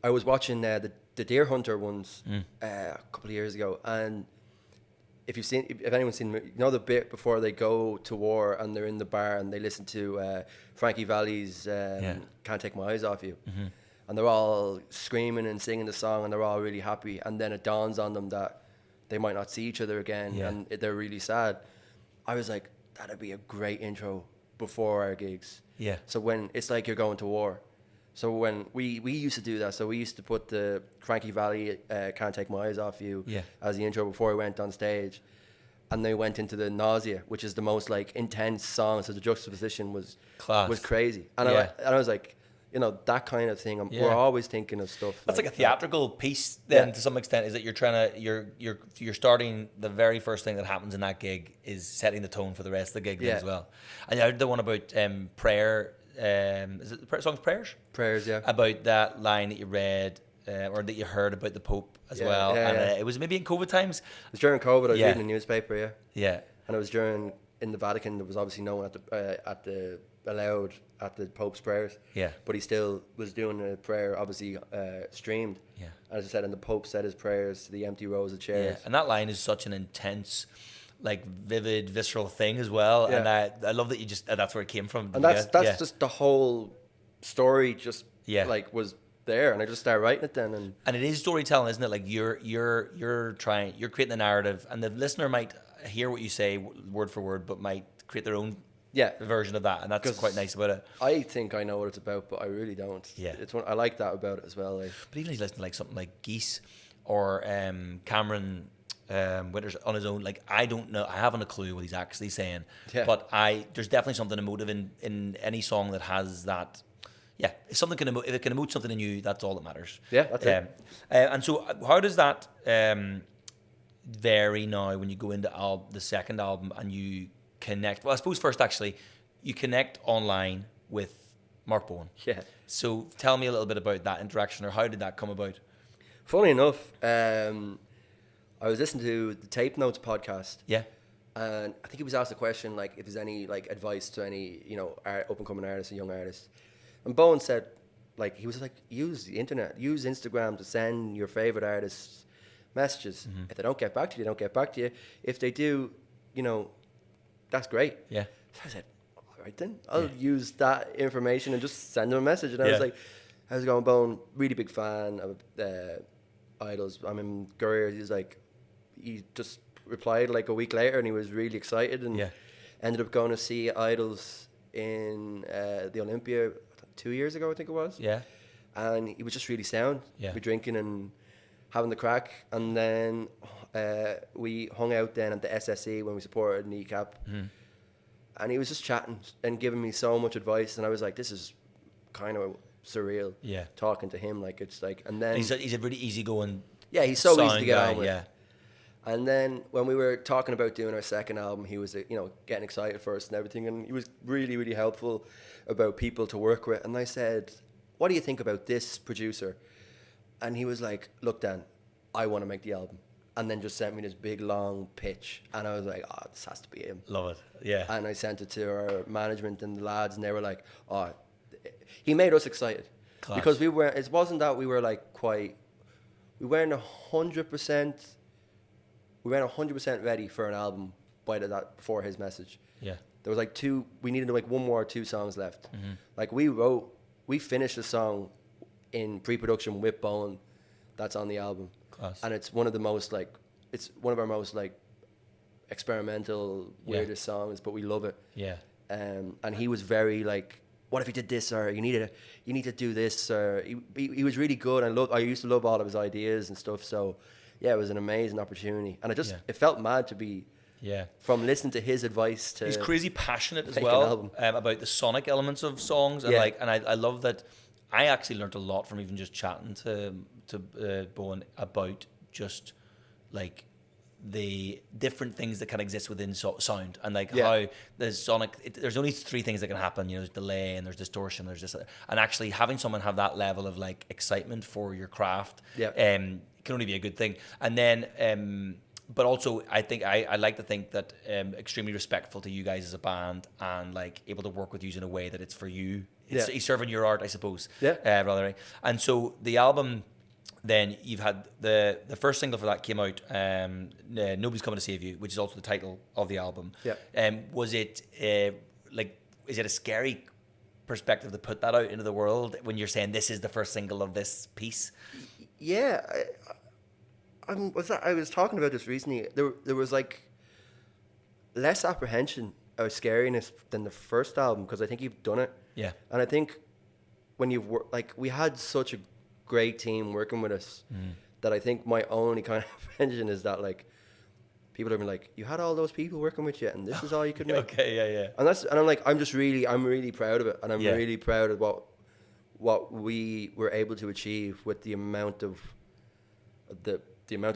I was watching the Deer Hunter ones a couple of years ago, and if anyone's seen, you know the bit before they go to war and they're in the bar and they listen to Frankie Valli's "Can't Take My Eyes Off You," and they're all screaming and singing the song and they're all really happy, and then it dawns on them that they might not see each other again and they're really sad. I was like, that'd be a great intro before our gigs. Yeah. So when it's like you're going to war. So when we used to do that, so we used to put the Frankie Valli "Can't Take My Eyes Off You" as the intro before we went on stage, and they went into the Nausea, which is the most like intense song. So the juxtaposition was crazy, and I was like, you know, that kind of thing. We're always thinking of stuff. That's like a theatrical piece then to some extent. Is that you're starting the very first thing that happens in that gig is setting the tone for the rest of the gig as well. And I heard the one about prayer. Is it the song's Prayers, yeah. About that line that you read or that you heard about the Pope as well. And it was maybe in COVID times. It was during COVID. I was reading the newspaper, yeah. And it was in the Vatican. There was obviously no one allowed at the Pope's prayers. Yeah. But he still was doing a prayer, obviously streamed. Yeah. As I said, and the Pope said his prayers to the empty rows of chairs. Yeah. And that line is such an intense, like vivid, visceral thing as well. Yeah. And I love that you just that's where it came from. And that's just the whole story. Just like was there, and I just started writing it then. And it is storytelling, isn't it? Like you're creating the narrative, and the listener might hear what you say word for word, but might create their own version of that, and that's quite nice about it. I think I know what it's about, but I really don't. Yeah, I like that about it as well. Like. But even if you listen to like something like Geese or Cameron Winters on his own, like I don't know, I haven't a clue what he's actually saying. Yeah. But there's definitely something emotive in any song that has that. Yeah, if something can if it can emote something in you, that's all that matters. Yeah, that's it. And so, how does that vary now when you go into the second album and you connect? Well, I suppose first actually, you connect online with Mark Bowen. Yeah. So tell me a little bit about that interaction, or how did that come about? Funny enough, I was listening to the Tape Notes podcast. Yeah. And I think he was asked a question like if there's any like advice to any up and coming artists and young artists. And Bowen said, like, he was like, use the internet, use Instagram to send your favorite artists messages. Mm-hmm. If they don't get back to you, they don't get back to you. If they do, that's great. Yeah. So I said, all right then, I'll use that information and just send them a message. And I was like, how's it going, Bowen? Really big fan of Idols. I'm in Gurrier. He just replied like a week later, and he was really excited and ended up going to see Idols in the Olympia 2 years ago, I think it was. Yeah. And he was just really sound. Yeah. We drinking and having the crack. And then we hung out then at the SSE when we supported Kneecap. Mm-hmm. And he was just chatting and giving me so much advice. And I was like, this is kind of surreal. Yeah. Talking to him, like, it's like, and then... He's a really easygoing... Yeah, he's so easy to get on with. Yeah. And then when we were talking about doing our second album, he was, getting excited for us and everything. And he was really, really helpful about people to work with. And I said, what do you think about this producer? And he was like, look, Dan, I want to make the album. And then just sent me this big, long pitch. And I was like, oh, this has to be him. Love it. Yeah. And I sent it to our management and the lads. And they were like, oh, he made us excited. Class. Because it wasn't that we were like we weren't 100%. We weren't 100% ready for an album before his message. Yeah. There was like we needed like one more or two songs left. Mm-hmm. Like we finished the song in pre-production with Bowen that's on the album. Class. And it's one of our most like experimental, weirdest songs, but we love it. Yeah. And he was very like, what if you did this, or you need to do this, or he was really good. I used to love all of his ideas and stuff. So yeah, it was an amazing opportunity, and it felt mad to be from listening to his advice to. He's crazy passionate as well about the sonic elements of songs, and I love that. I actually learned a lot from even just chatting to Bowen about just like the different things that can exist within sound, and like how the sonic there's only three things that can happen, there's delay and there's distortion, there's this, and actually having someone have that level of like excitement for your craft can only be a good thing. And then but also I think I like to think that extremely respectful to you guys as a band, and like able to work with you in a way that it's for you, he's serving your art, I suppose, rather. And so the album, then you've had the first single for that came out, Nobody's Coming to Save You, which is also the title of the album. Was it is it a scary perspective to put that out into the world when you're saying this is the first single of this piece? Yeah, I was talking about this recently. There was like less apprehension or scariness than the first album, because I think you've done it. Yeah. And I think when you've worked, like, we had such a great team working with us that I think my only kind of apprehension is that like people are like, you had all those people working with you and this is all you could make. Okay, And I'm like, I'm really proud of it, and I'm really proud of what we were able to achieve with the amount of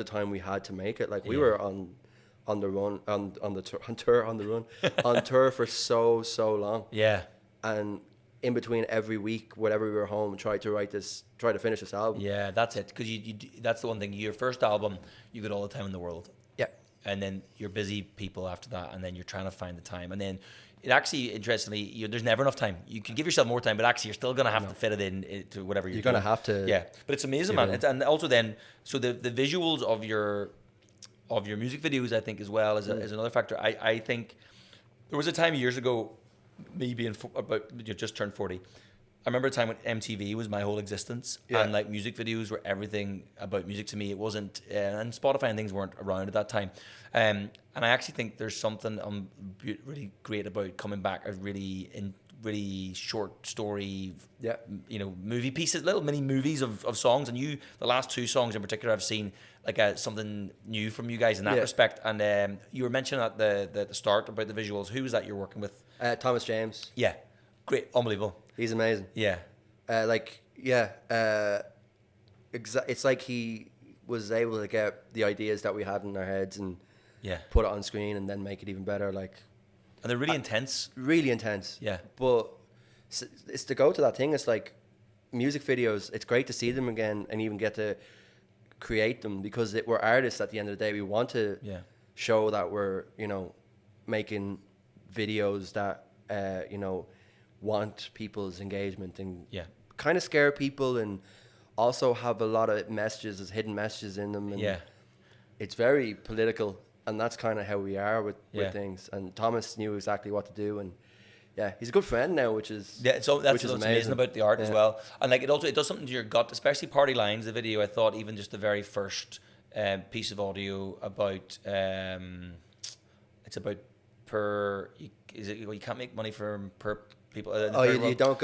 time we had to make it. Like we were on tour for so long. Yeah. And in between every week, whenever we were home, try to finish this album. Yeah, that's it. Because you that's the one thing. Your first album, you got all the time in the world. Yeah. And then you're busy people after that, and then you're trying to find the time. And then it actually, interestingly, there's never enough time. You can give yourself more time, but actually you're still going to have to fit it in to whatever you're going to have to. Yeah. But it's amazing, man. And also then, so the visuals of your music videos, I think, as well, is another factor. I think there was a time years ago, me being just turned 40, I remember a time when MTV was my whole existence, and like music videos were everything about music to me. It wasn't, and Spotify and things weren't around at that time. And I actually think there's something really great about coming back as really short story, movie pieces, little mini movies of songs. And the last two songs in particular, I've seen like something new from you guys in that respect. And you were mentioning at the start about the visuals. Who was that you're working with? Thomas James. Yeah, great, unbelievable. He's amazing. Yeah. It's like he was able to get the ideas that we had in our heads and put it on screen and then make it even better. Like, and they're really intense. Really intense. Yeah. But it's to go to that thing. It's like music videos. It's great to see them again and even get to create them, because we're artists at the end of the day. We want to show that we're, making videos that, want people's engagement and kind of scare people, and also have a lot of messages, hidden messages in them. And it's very political, and that's kind of how we are with things. And Thomas knew exactly what to do, and he's a good friend now, which is that's what's amazing about the art as well. And like it does something to your gut, especially Party Lines, the video. I thought even just the very first piece of audio about it's about is it you can't make money from per people? You don't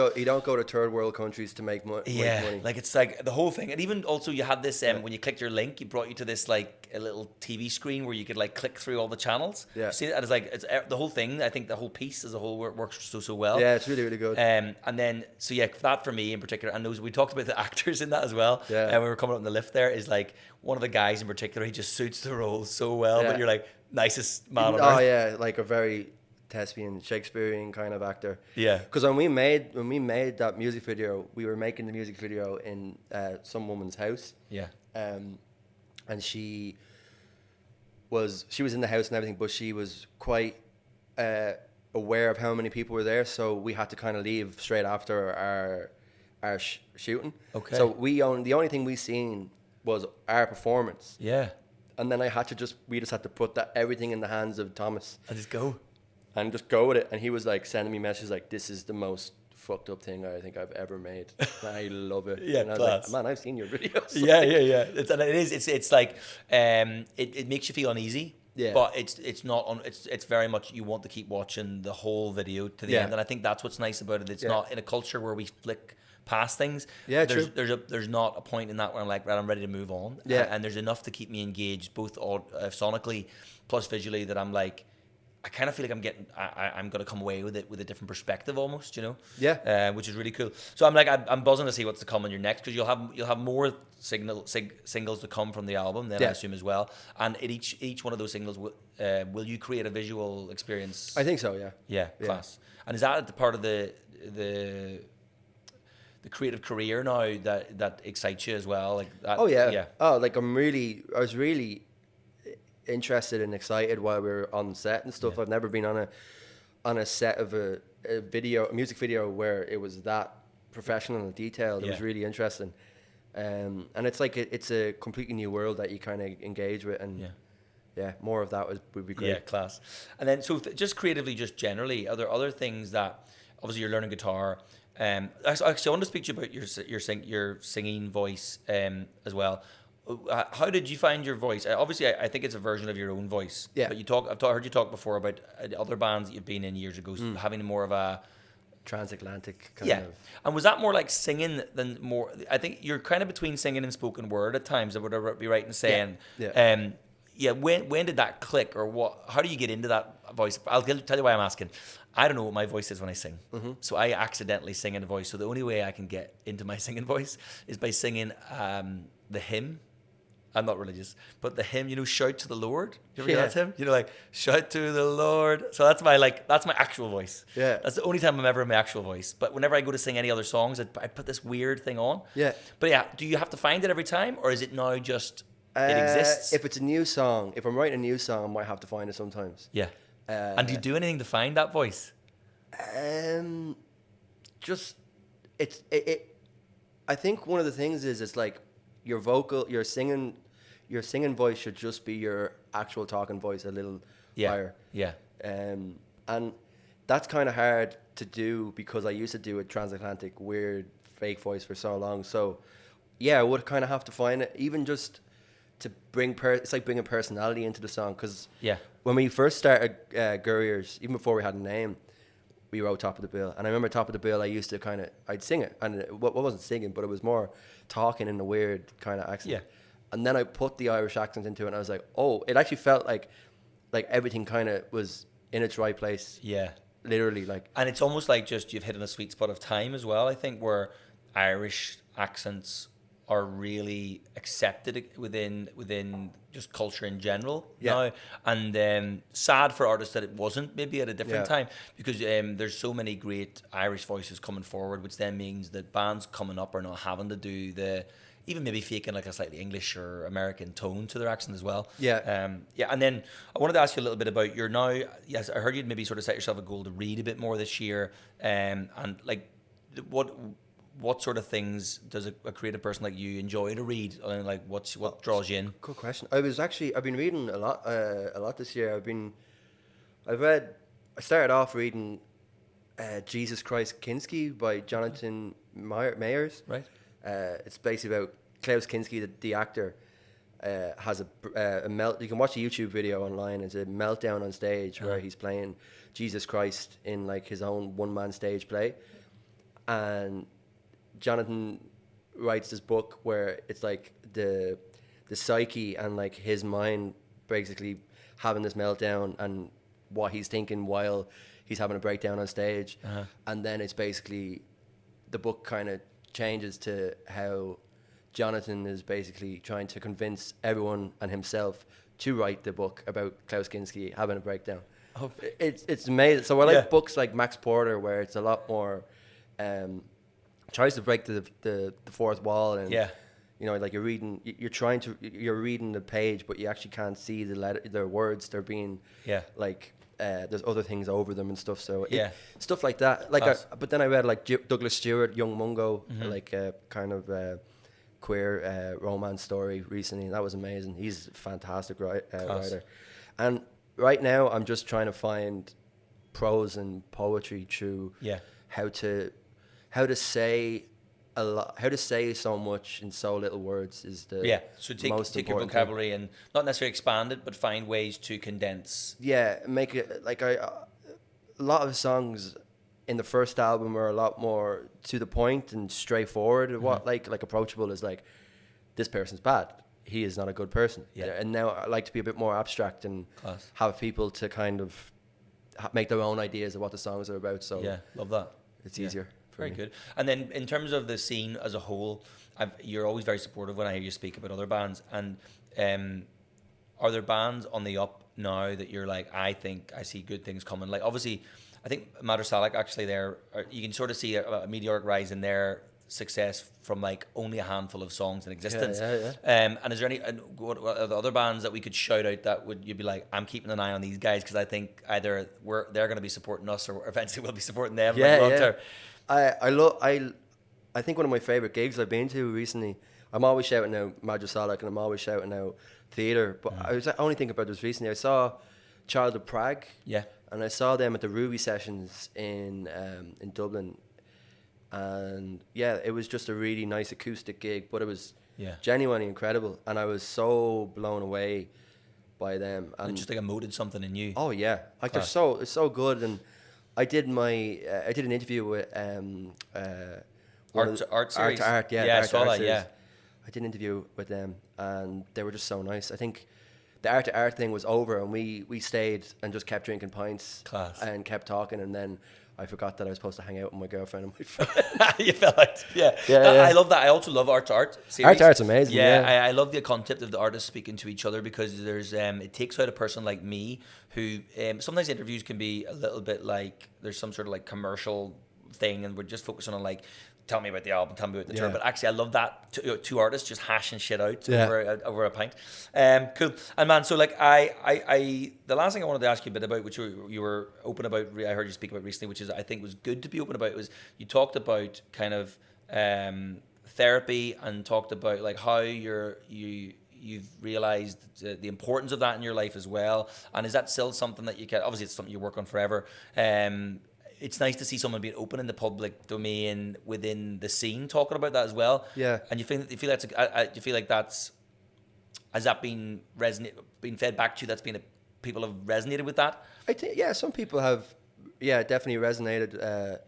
go to third world countries to make money. Yeah, like it's like the whole thing, and even also you had this when you clicked your link, it brought you to this like a little TV screen where you could like click through all the channels. Yeah, see it? And it's like it's the whole thing. I think the whole piece as a whole works so well. Yeah, it's really good. And then so yeah, that for me in particular, and those we talked about the actors in that as well. Yeah, and we were coming up in the lift there is like one of the guys in particular, he just suits the role so well. Yeah. But you're like nicest man on Oh earth. yeah, like a very thespian, Shakespearean kind of actor. Yeah. Because when we made that music video, we were making the music video in some woman's house. Yeah. And she was in the house and everything, but she was quite aware of how many people were there, so we had to kind of leave straight after our shooting. Okay. So the only thing we seen was our performance. Yeah. And then we just had to put everything in the hands of Thomas. I just go. And just go with it. And he was like sending me messages like, "This is the most fucked up thing I think I've ever made. I love it." Yeah, and I was class. like, "Man, I've seen your videos." Yeah. It's like it makes you feel uneasy. Yeah. But it's not it's very much you want to keep watching the whole video to the end, and I think that's what's nice about it. It's not in a culture where we flick past things. Yeah, there's true. there's not a point in that where I'm like, right, I'm ready to move on. Yeah. And there's enough to keep me engaged, both sonically plus visually, that I'm like, I kind of feel like I'm going to come away with it with a different perspective almost, you know? Yeah. Which is really cool. So I'm like, I'm buzzing to see what's to come on your next, because you'll have more singles to come from the album then, I assume, as well. And in each one of those singles, will you create a visual experience? I think so, yeah. Yeah, class. And is that the part of the creative career now that excites you as well? Like that, Oh yeah. Oh, like I was really interested and excited while we were on set and stuff. I've never been on a set of a music video where it was that professional and detailed. It was really interesting. And it's like it's a completely new world that you kind of engage with, and more of that would be great. Yeah, class. And then so just creatively, just generally, are there other things that obviously you're learning guitar? Actually, I want to speak to you about your singing voice as well. How did you find your voice? Obviously, I think it's a version of your own voice. Yeah. But I've heard you talk before about other bands that you've been in years ago, having more of a transatlantic kind of. And was that more like singing than more? I think you're kind of between singing and spoken word at times. I would be right in saying. Yeah. When did that click, or what? How do you get into that voice? I'll tell you why I'm asking. I don't know what my voice is when I sing, so I accidentally sing in a voice. So the only way I can get into my singing voice is by singing the hymn. I'm not religious, but the hymn, shout to the Lord. You ever hear that hymn? Like, shout to the Lord. So that's my actual voice. Yeah. That's the only time I'm ever in my actual voice. But whenever I go to sing any other songs, I put this weird thing on. Yeah. But yeah, do you have to find it every time, or is it now just it exists? If it's a new song, if I'm writing a new song, I might have to find it sometimes. Yeah. And do you do anything to find that voice? Just I think one of the things is it's like your singing voice should just be your actual talking voice a little higher. Yeah. And that's kind of hard to do because I used to do a transatlantic weird fake voice for so long. So yeah, I would kind of have to find it, even just to bring it's like bringing personality into the song. Because when we first started Gurriers, even before we had a name, we wrote Top of the Bill. And I remember Top of the Bill, I used to I'd sing it. And it wasn't singing, but it was more talking in a weird kind of accent. Yeah. And then I put the Irish accent into it, and I was like, oh, it actually felt like everything kind of was in its right place. Yeah. Literally, like. And it's almost like just you've hit on a sweet spot of time as well, I think, where Irish accents are really accepted within just culture in general now. And sad for artists that it wasn't maybe at a different time, because there's so many great Irish voices coming forward, which then means that bands coming up are not having to do even maybe faking like a slightly English or American tone to their accent as well. And then I wanted to ask you a little bit about yes, I heard you'd maybe sort of set yourself a goal to read a bit more this year. And like what sort of things does a creative person like you enjoy to read? And like what draws you in? Good question. I've been reading a lot this year. I started off reading Jesus Christ Kinski by Jonathan Mayers. Right. It's basically about Klaus Kinski, the actor, has a melt. You can watch a YouTube video online. It's a meltdown on stage where he's playing Jesus Christ in like his own one-man stage play, and Jonathan writes this book where it's like the psyche and like his mind basically having this meltdown and what he's thinking while he's having a breakdown on stage, and then it's basically the book kind of changes to how Jonathan is basically trying to convince everyone and himself to write the book about Klaus Kinski having a breakdown. Oh. It's amazing. So I like books like Max Porter where it's a lot more tries to break the fourth wall, and you know, like you're reading the page, but you actually can't see the words. They're being like there's other things over them and stuff. So stuff like that. Like, but then I read like Douglas Stewart, Young Mungo, like a kind of queer romance story recently, and that was amazing. He's a fantastic writer. And right now, I'm just trying to find prose and poetry through how to say a lot, how to say so much in so little words is the so most take your vocabulary thing. And not necessarily expand it, but find ways to condense. Yeah, make it like a lot of songs in the first album are a lot more to the point and straightforward. What like Approachable is like, this person's bad, he is not a good person. And now I like to be a bit more abstract and have people to kind of make their own ideas of what the songs are about. So love that. It's easier. Very good. And then in terms of the scene as a whole, you're always very supportive when I hear you speak about other bands. And are there bands on the up now that you're like, I think I see good things coming? Like, obviously, I think Matter Salak actually you can sort of see a meteoric rise in their success from like only a handful of songs in existence. And is there any what are the other bands that we could shout out that you'd be like, I'm keeping an eye on these guys because I think either they're going to be supporting us or eventually we'll be supporting them. I think one of my favorite gigs I've been to recently, I'm always shouting out Madra Salak and I'm always shouting out theatre, but I was only thinking about this recently. I saw Child of Prague, and I saw them at the Ruby Sessions in Dublin, and it was just a really nice acoustic gig, but it was genuinely incredible, and I was so blown away by them. And just like emoted something in you. Oh yeah, like it's so good. And I did I did an interview with Art Series. Art, I saw that. Yeah, I did an interview with them, and they were just so nice. I think the Art to Art thing was over, and we stayed and just kept drinking pints and kept talking, and then I forgot that I was supposed to hang out with my girlfriend and my friend. You felt like, I love that. I also love Art to Art series. Art to Art's amazing. I love the concept of the artists speaking to each other, because there's it takes out a person like me who sometimes interviews can be a little bit like there's some sort of like commercial thing, and we're just focusing on like, tell me about the album, tell me about the tour. But actually, I love that two artists just hashing shit out over a pint. Cool. And man, so like I the last thing I wanted to ask you a bit about, which you were open about, I heard you speak about recently, which is I think was good to be open about, was you talked about kind of therapy, and talked about like how you've realized the importance of that in your life as well. And is that still something that you can, obviously it's something you work on forever. It's nice to see someone being open in the public domain within the scene talking about that as well. Yeah. And you feel like that's, has that been fed back to you? People have resonated with that? I think some people have definitely resonated.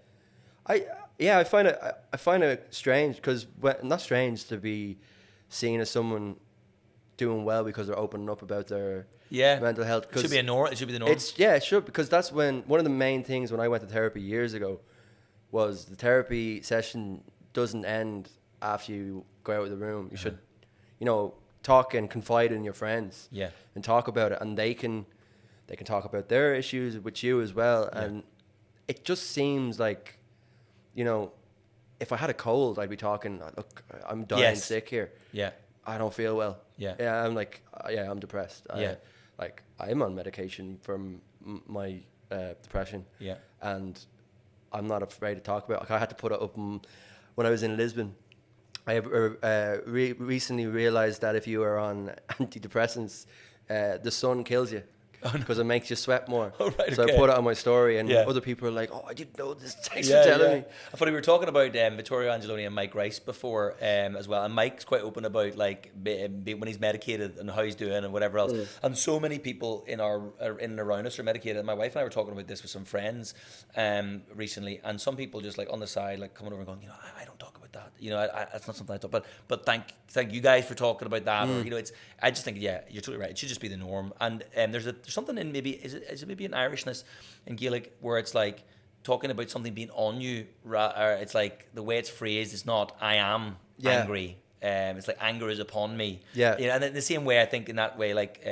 I find it strange, because not strange to be seen as someone doing well because they're opening up about their mental health. It should be the norm. It should, because that's when one of the main things when I went to therapy years ago was the therapy session doesn't end after you go out of the room. You should, talk and confide in your friends. And talk about it, and they can talk about their issues with you as well. And it just seems like, if I had a cold, I'd be talking, look, I'm dying sick here. I don't feel well. I'm like, I'm depressed. I'm on medication from my depression. And I'm not afraid to talk about it. I had to put it up when I was in Lisbon. I recently realized that if you are on antidepressants, the sun kills you. because it makes you sweat more. Oh, right, So okay. I put it on my story, and Yeah. other people are like, "Oh, I didn't know this." Thanks for telling me. I thought we were talking about Vittorio Angeloni and Mike Rice before as well, and Mike's quite open about like when he's medicated and how he's doing and whatever else. And so many people in and around us are medicated. My wife and I were talking about this with some friends recently, and some people just like on the side, like coming over and going, you know, I don't talk about that. You know, that's not something I talk about. But thank you guys for talking about that. Or, you know, I just think, yeah, you're totally right. It should just be the norm. And there's something in maybe is it maybe an Irishness in Gaelic where it's like talking about something being on you. Or it's like the way it's phrased. It's not I am angry. It's like anger is upon me. Yeah. You know, and in the same way, I think in that way, like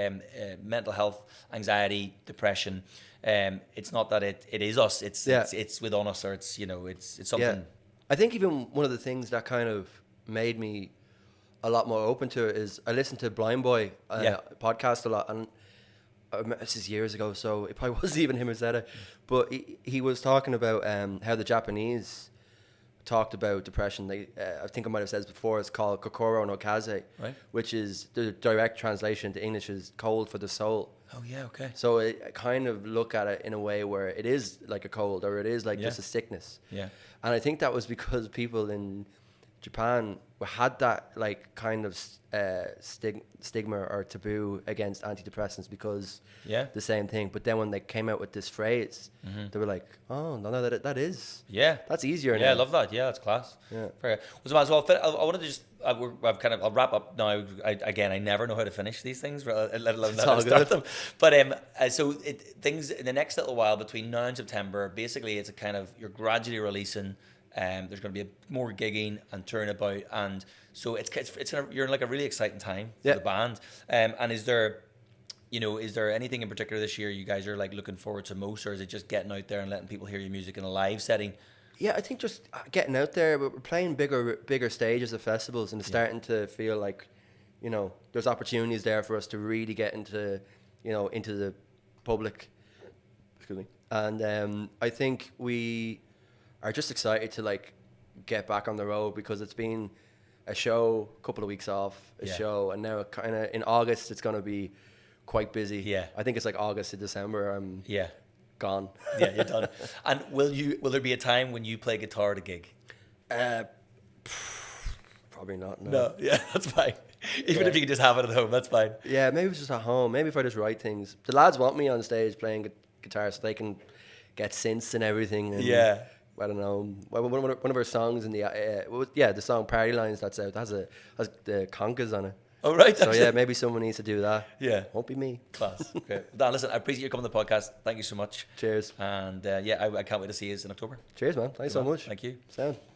mental health, anxiety, depression. It's not that it is us. It's within us, or it's, you know, it's something. Yeah. I think even one of the things that kind of made me a lot more open to it is I listened to Blind Boy podcast a lot, and this is years ago, so it probably wasn't even him who said it, but he was talking about how the Japanese talked about depression. They, I think I might have said this before, it's called kokoro no kaze, Right. which is the direct translation to English is cold for the soul. Oh yeah, okay. So I kind of look at it in a way where it is like a cold, or it is like just a sickness. Yeah. And I think that was because people in Japan had that like kind of stigma or taboo against antidepressants because the same thing. But then when they came out with this phrase, they were like, "Oh no, that is that's easier." Yeah, now. I love that. Yeah, that's class. Yeah. Fair. Well, I wanted to just I'll wrap up now. I never know how to finish these things, let alone how to start them. But so things in the next little while between now and September, basically it's a kind of you're gradually releasing. There's going to be more gigging and touring about, and so you're in like a really exciting time for the band. And is there anything in particular this year you guys are like looking forward to most, or is it just getting out there and letting people hear your music in a live setting? Yeah, I think just getting out there. We're playing bigger stages of festivals, and it's starting to feel like, you know, there's opportunities there for us to really get into the public. Excuse me. And I think we are just excited to like get back on the road, because it's been a show, a couple of weeks off, show, and now kind of in August it's going to be quite busy. Yeah, I think it's like August to December. I'm gone. Yeah, you're done. And will there be a time when you play guitar at a gig? Probably not. No, yeah, that's fine. Even if you can just have it at home, that's fine. Yeah, maybe it's just at home. Maybe if I just write things. The lads want me on stage playing guitar so they can get synths and everything. And I don't know. One of our songs in the song Party Lines that's out has the congas on it. Oh right. So yeah, maybe someone needs to do that. Yeah. Won't be me. Class. Okay. Dan, listen, I appreciate you coming to the podcast. Thank you so much. Cheers. And I can't wait to see you in October. Cheers, man. Thanks so much. Thank you. Sound.